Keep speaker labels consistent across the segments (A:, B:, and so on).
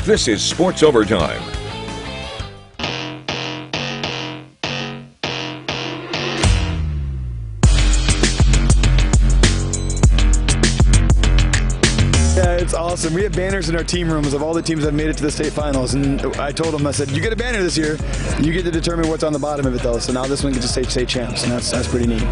A: This is Sports Overtime.
B: Yeah, it's awesome. We have banners in our team rooms of all the teams that made it to the state finals, and I told them, I said, you get a banner this year, you get to determine what's on the bottom of it though, so now this one gets to say state champs, and that's pretty neat.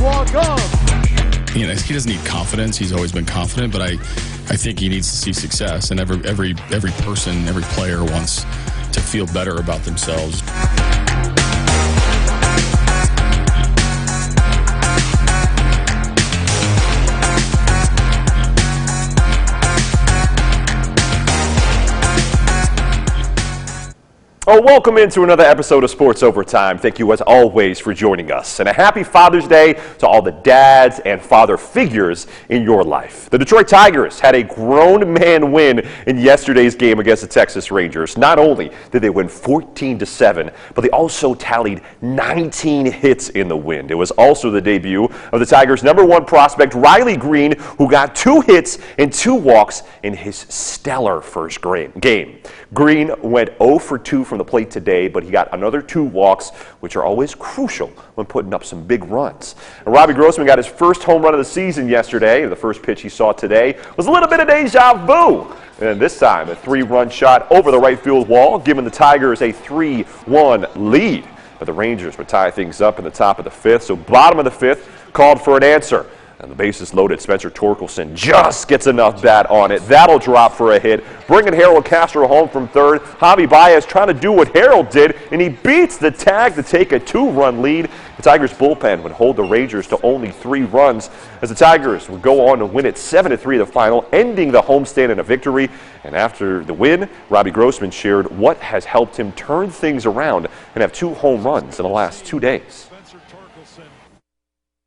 C: Walk off. You know, he doesn't need confidence. He's always been confident, but I think he needs to see success. And every person, every player wants to feel better about themselves.
D: Oh, welcome into another episode of Sports Overtime. Thank you, as always, for joining us. And a happy Father's Day to all the dads and father figures in your life. The Detroit Tigers had a grown man win in yesterday's game against the Texas Rangers. Not only did they win 14-7, but they also tallied 19 hits in the win. It was also the debut of the Tigers' #1 prospect, Riley Green, who got 2 hits and 2 walks in his stellar first game. Green went 0 for 2 from the plate today, but he got another 2 walks, which are always crucial when putting up some big runs. And Robbie Grossman got his first home run of the season yesterday. The first pitch he saw today was a little bit of deja vu. And this time, a 3-run shot over the right field wall, giving the Tigers a 3-1 lead. But the Rangers would tie things up in the top of the 5th, so bottom of the 5th called for an answer. And the bases loaded, Spencer Torkelson just gets enough bat on it. That'll drop for a hit, bringing Harold Castro home from third. Javi Baez trying to do what Harold did, and he beats the tag to take a 2-run lead. The Tigers bullpen would hold the Rangers to only 3 runs, as the Tigers would go on to win it 7-3 the final, ending the homestand in a victory. And after the win, Robbie Grossman shared what has helped him turn things around and have 2 home runs in the last 2 days.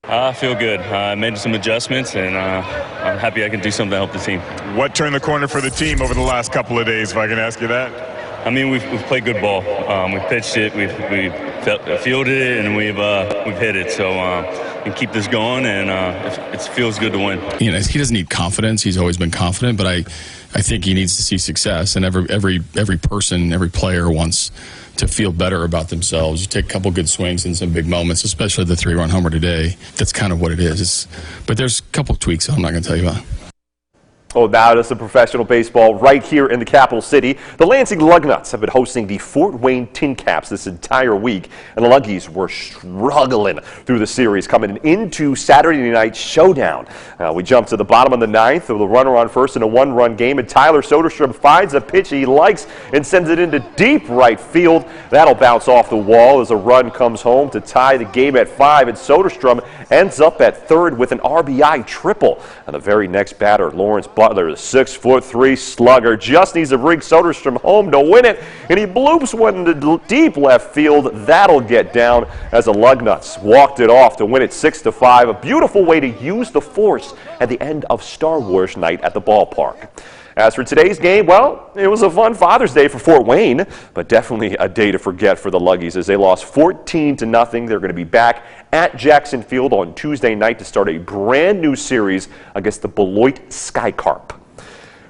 E: I feel good. I made some adjustments, and I'm happy I can do something to help the team.
F: What turned the corner for the team over the last couple of days, if I can ask you that?
E: I mean, we've played good ball. We pitched it, we've fielded it, and we've hit it. So we can keep this going, and it feels good to win.
C: You know, he doesn't need confidence. He's always been confident, but I think he needs to see success. And every person, every player wants to feel better about themselves. You take a couple good swings in some big moments, especially the 3-run homer today. That's kind of what it is. But there's a couple tweaks I'm not going to tell you about.
D: Oh, now to some professional baseball right here in the capital city. The Lansing Lug Nuts have been hosting the Fort Wayne Tin Caps this entire week, and the Luggies were struggling through the series coming into Saturday night's showdown. We jump to the bottom of the 9th with a runner on first in a 1-run game, and Tyler Soderstrom finds a pitch he likes and sends it into deep right field. That'll bounce off the wall as a run comes home to tie the game at 5, and Soderstrom ends up at third with an RBI triple. And the very next batter, Lawrence Butler, the 6'3" slugger, just needs to bring Soderstrom home to win it, and he bloops one into deep left field. That'll get down as the Lug Nuts walked it off to win it 6-5. A beautiful way to use the force at the end of Star Wars night at the ballpark. As for today's game, well, it was a fun Father's Day for Fort Wayne, but definitely a day to forget for the Luggies as they lost 14-0. They're going to be back at Jackson Field on Tuesday night to start a brand new series against the Beloit Skycarp.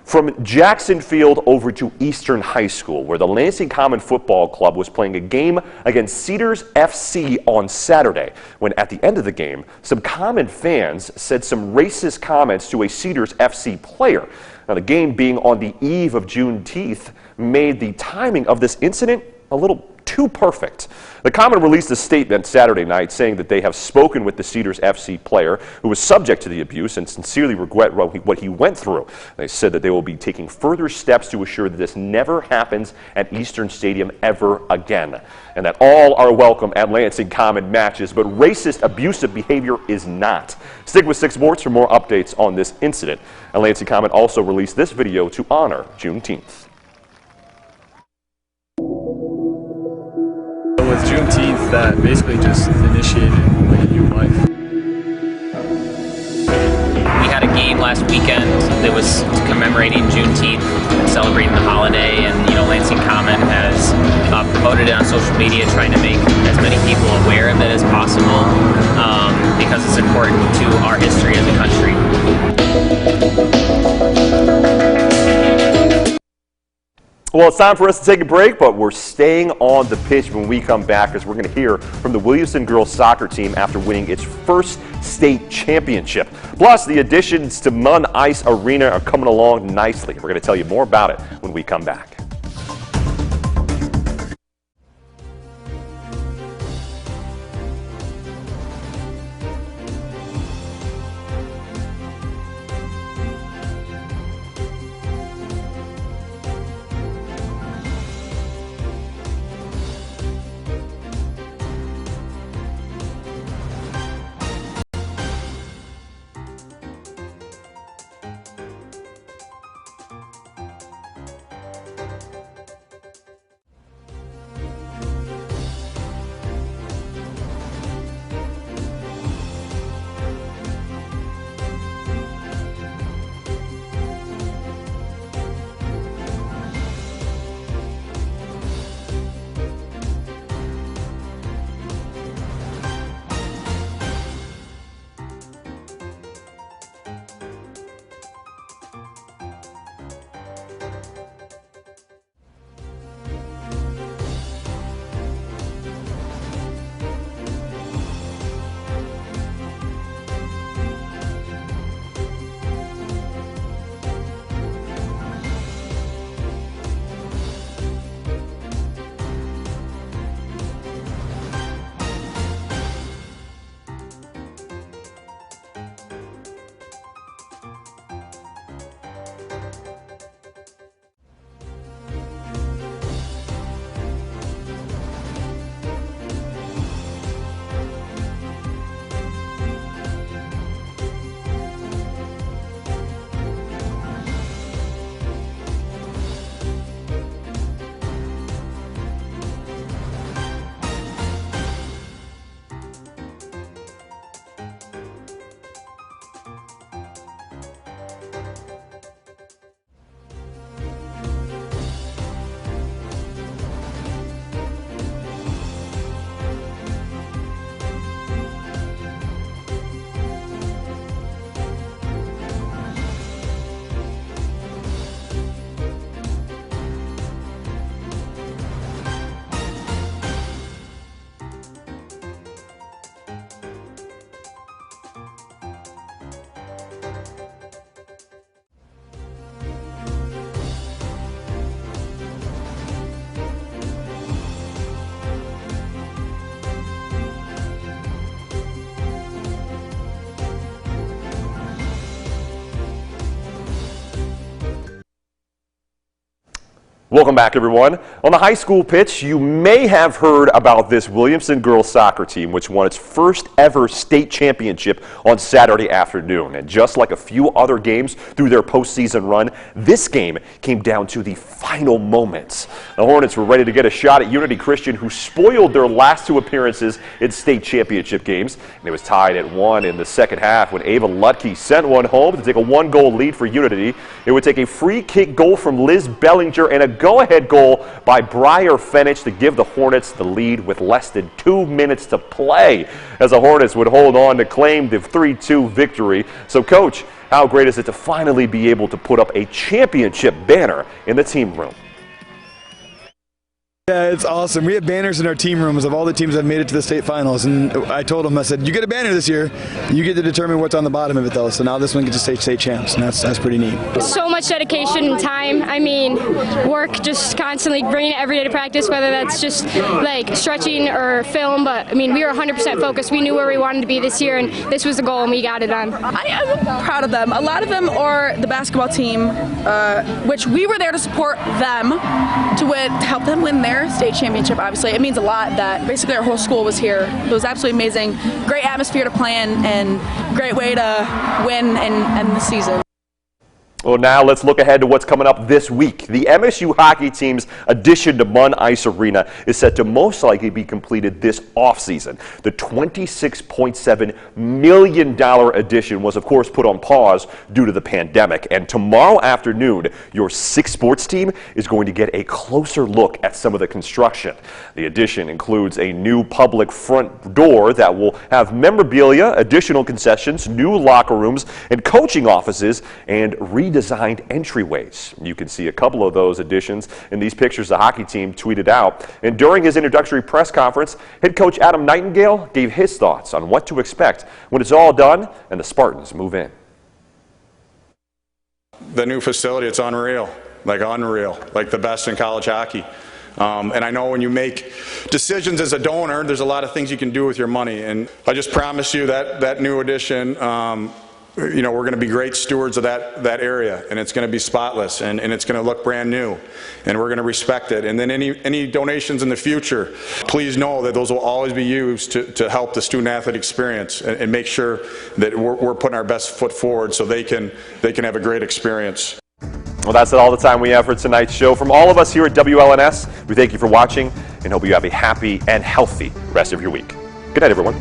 D: From Jackson Field over to Eastern High School, where the Lansing Common Football Club was playing a game against Cedars FC on Saturday, when at the end of the game, some Common fans said some racist comments to a Cedars FC player. Now, the game being on the eve of Juneteenth made the timing of this incident a little too perfect. The Common released a statement Saturday night saying that they have spoken with the Cedars FC player who was subject to the abuse and sincerely regret what he went through. They said that they will be taking further steps to assure that this never happens at Eastern Stadium ever again, and that all are welcome at Lansing Common matches, but racist, abusive behavior is not. Stick with 6 Sports for more updates on this incident. And Lansing Common also released this video to honor Juneteenth.
G: With Juneteenth, that basically just initiated like a new life.
H: We had a game last weekend that was commemorating Juneteenth.
A: celebrating the holiday, and Lansing Common has promoted it on social media, trying to make as many people aware of it as possible, because it's important to our history as a country.
D: Well, it's time for us to take a break, but we're staying on the pitch when we come back, as we're going to hear from the Williamson girls soccer team after winning its first state championship. Plus, the additions to Munn Ice Arena are coming along nicely. We're going to tell you more about it when we come back. Welcome back, everyone. On the high school pitch, you may have heard about this Williamson girls soccer team, which won its first ever state championship on Saturday afternoon. And just like a few other games through their postseason run, this game came down to the final moments. The Hornets were ready to get a shot at Unity Christian, who spoiled their last two appearances in state championship games. And it was tied at 1 in the second half when Ava Lutke sent one home to take a one-goal lead for Unity. It would take a free kick goal from Liz Bellinger and a go-ahead goal by Briar Fenich to give the Hornets the lead with less than 2 minutes to play, as the Hornets would hold on to claim the 3-2 victory. So, Coach, how great is it to finally be able to put up a championship banner in the team room?
B: Yeah, it's awesome. We have banners in our team rooms of all the teams that made it to the state finals, and I told them, I said, you get a banner this year, you get to determine what's on the bottom of it, though. So now this one gets to say state champs, and that's pretty neat.
H: So much dedication and time. I mean, work, just constantly bringing it every day to practice, whether that's just like stretching or film. But I mean, we were 100% focused. We knew where we wanted to be this year, and this was the goal, and we got it done.
I: I am proud of them. A lot of them are the basketball team, which we were there to support them, to help them win their state championship. Obviously, it means a lot that basically our whole school was here. It was absolutely amazing. Great atmosphere to play in, and great way to win and end the season.
D: Well, now let's look ahead to what's coming up this week. The MSU hockey team's addition to Munn Ice Arena is set to most likely be completed this offseason. The $26.7 million addition was, of course, put on pause due to the pandemic. And tomorrow afternoon, your 6 sports team is going to get a closer look at some of the construction. The addition includes a new public front door that will have memorabilia, additional concessions, new locker rooms, and coaching offices, and redesigned entryways. You can see a couple of those additions in these pictures the hockey team tweeted out. And during his introductory press conference, head coach Adam Nightingale gave his thoughts on what to expect when it's all done and the Spartans move in.
J: The new facility, it's unreal, like the best in college hockey. And I know when you make decisions as a donor, there's a lot of things you can do with your money. And I just promise you that new addition, we're going to be great stewards of that area, and it's going to be spotless, and it's going to look brand new, and we're going to respect it. And then any donations in the future, please know that those will always be used to help the student-athlete experience and make sure that we're putting our best foot forward so they can have a great experience.
D: Well, that's all the time we have for tonight's show. From all of us here at WLNS, we thank you for watching and hope you have a happy and healthy rest of your week. Good night, everyone.